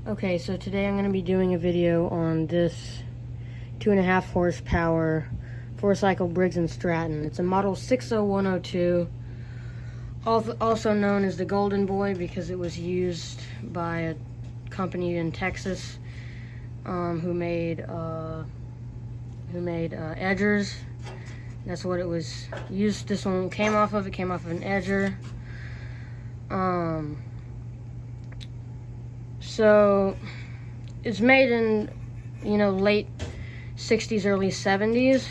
Okay, so today I'm going to be doing a video on this 2.5 horsepower 4-cycle Briggs and Stratton. It's a model 60102, also known as the Golden Boy because it was used by a company in Texas who made edgers. That's what it was used. This one came off of. It came off of an edger. So it's made in, late 60s, early 70s.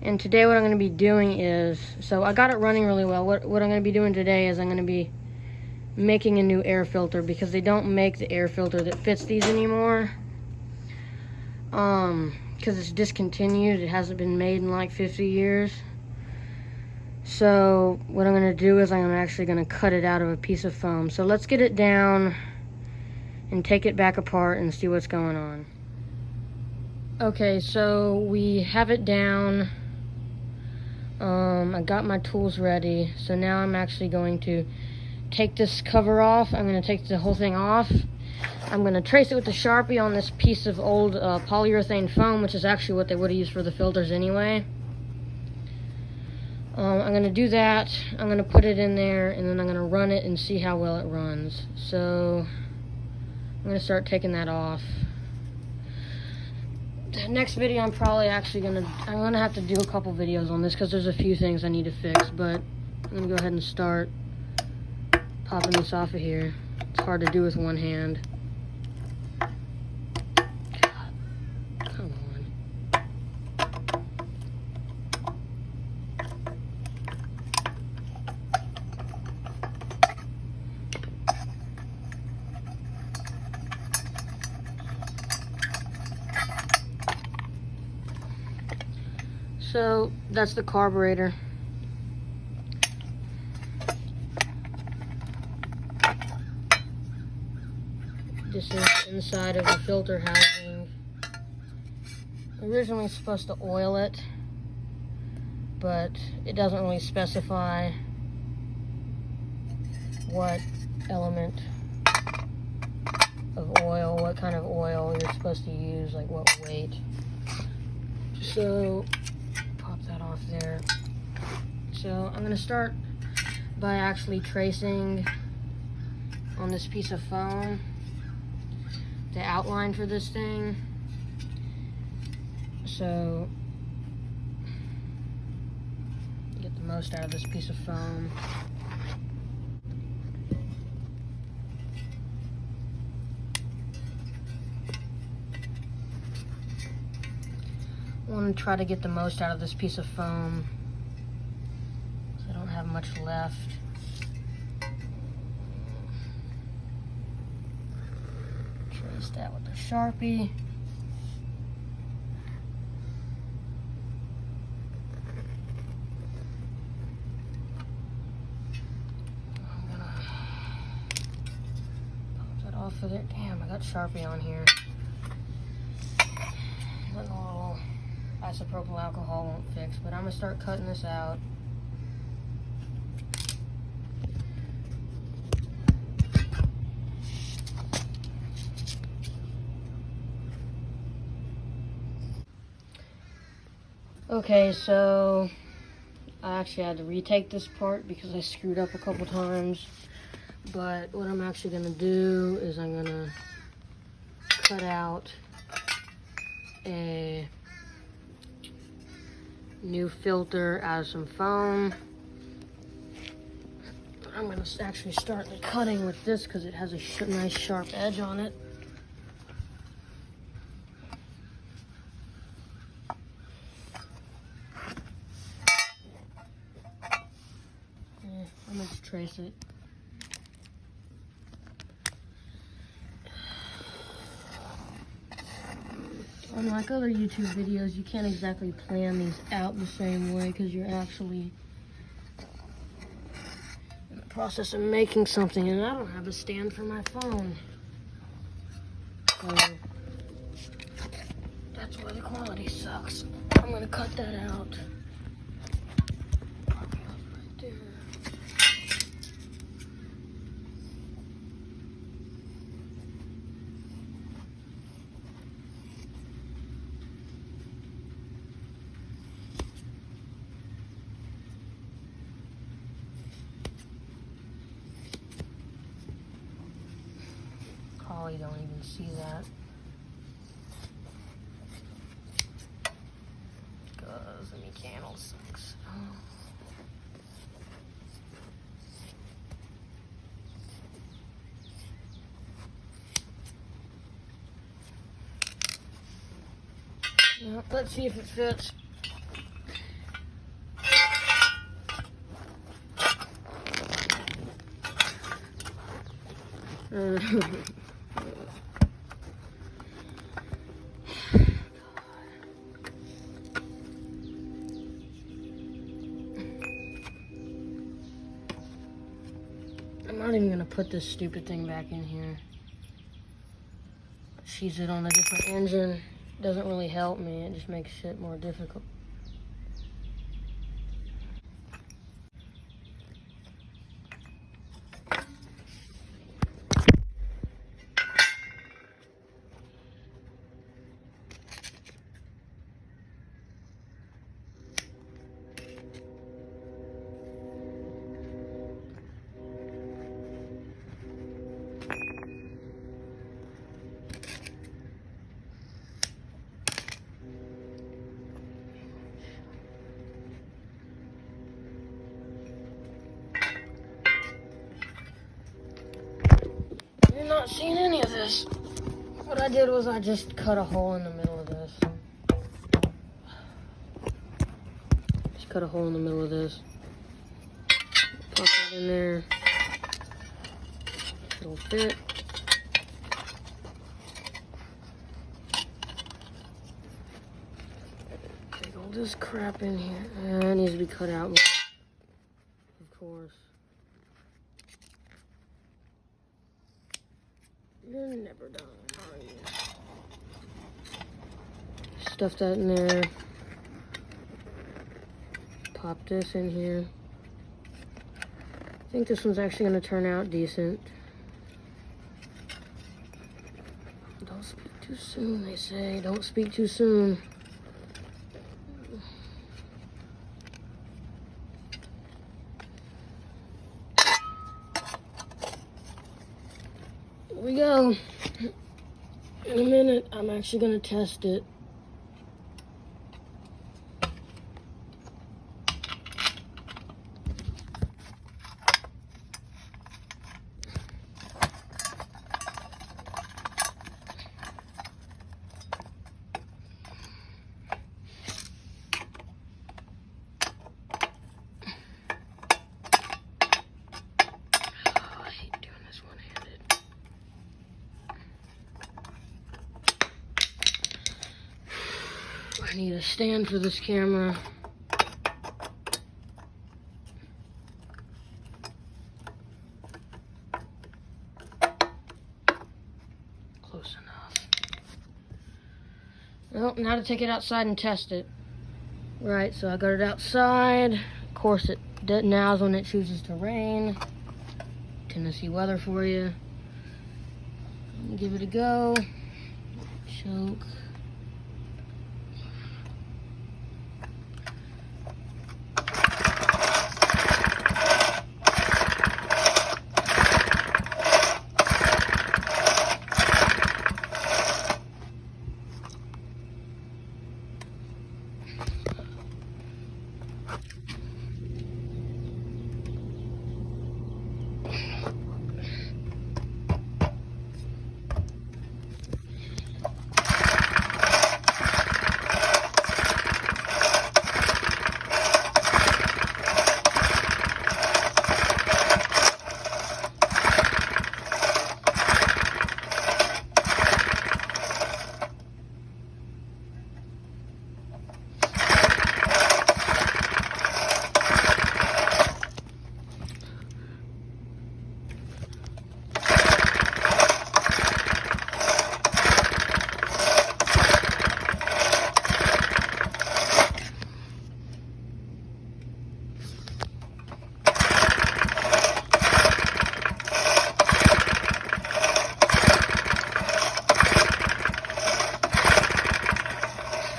And today what I'm going to be doing is, so I got it running really well. What I'm going to be doing today is I'm going to be making a new air filter because they don't make the air filter that fits these anymore. Because it's discontinued. It hasn't been made in like 50 years. So what I'm going to do is I'm actually going to cut it out of a piece of foam. So let's get it down and take it back apart and see what's going on. Okay, so we have it down. I got my tools ready. So now I'm actually going to take this cover off. I'm going to take the whole thing off. I'm going to trace it with the Sharpie on this piece of old polyurethane foam, which is actually what they would have used for the filters anyway. I'm going to do that. I'm going to put it in there, and then I'm going to run it and see how well it runs. So I'm going to start taking that off. The next video I'm probably actually going to have to do a couple videos on this because there's a few things I need to fix, but I'm going to go ahead and start popping this off of here. It's hard to do with one hand. Come on. So that's the carburetor. This is inside of the filter housing. Originally supposed to oil it, but it doesn't really specify what element of oil, what kind of oil you're supposed to use, like what weight. So pop that off there. So I'm going to start by actually tracing on this piece of foam the outline for this thing. So get the most out of this piece of foam. I want to try to get the most out of this piece of foam. I don't have much left. Trace that with the Sharpie. I'm gonna pop that off of there. Damn, I got Sharpie on here. That little isopropyl alcohol won't fix, but I'm gonna start cutting this out. Okay, so I actually had to retake this part because I screwed up a couple times. But what I'm actually going to do is I'm going to cut out a new filter out of some foam. I'm going to actually start cutting with this because it has a nice sharp edge on it. I'm going to trace it. Unlike other YouTube videos, you can't exactly plan these out the same way because you're actually in the process of making something, and I don't have a stand for my phone. So that's why the quality sucks. I'm going to cut that out. Right there. probably don't even see that. Because the mechanical sucks. Well, let's see if it fits. I'm not even gonna put this stupid thing back in here. She's it on a different engine. Doesn't really help me, it just makes shit more difficult. You're not seeing any of this. What I did was I just cut a hole in the middle of this. Just cut a hole in the middle of this. Pop that in there. It'll fit. Take all this crap in here. It needs to be cut out more, of course. You're never done, are you? Stuff that in there. Pop this in here. I think this one's actually going to turn out decent. Don't speak too soon, they say. Don't speak too soon. Here we go. In a minute, I'm actually going to test it. I need a stand for this camera. Close enough. Well, now to take it outside and test it. Right, so I got it outside. Of course, now's when it chooses to rain. Tennessee weather for you. Give it a go. Choke.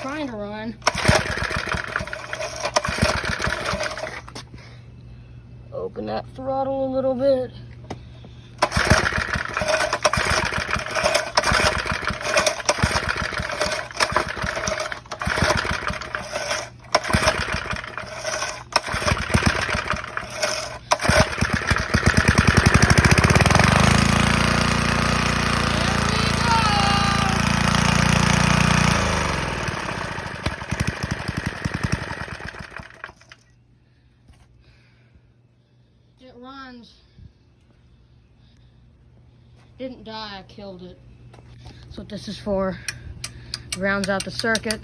Trying to run. Open that throttle a little bit. die, I killed it. That's what this is for. Rounds out the circuit.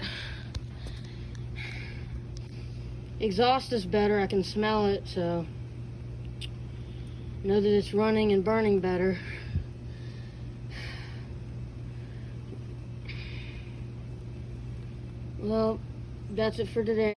Exhaust is better, I can smell it, so know that it's running and burning better. Well, that's it for today.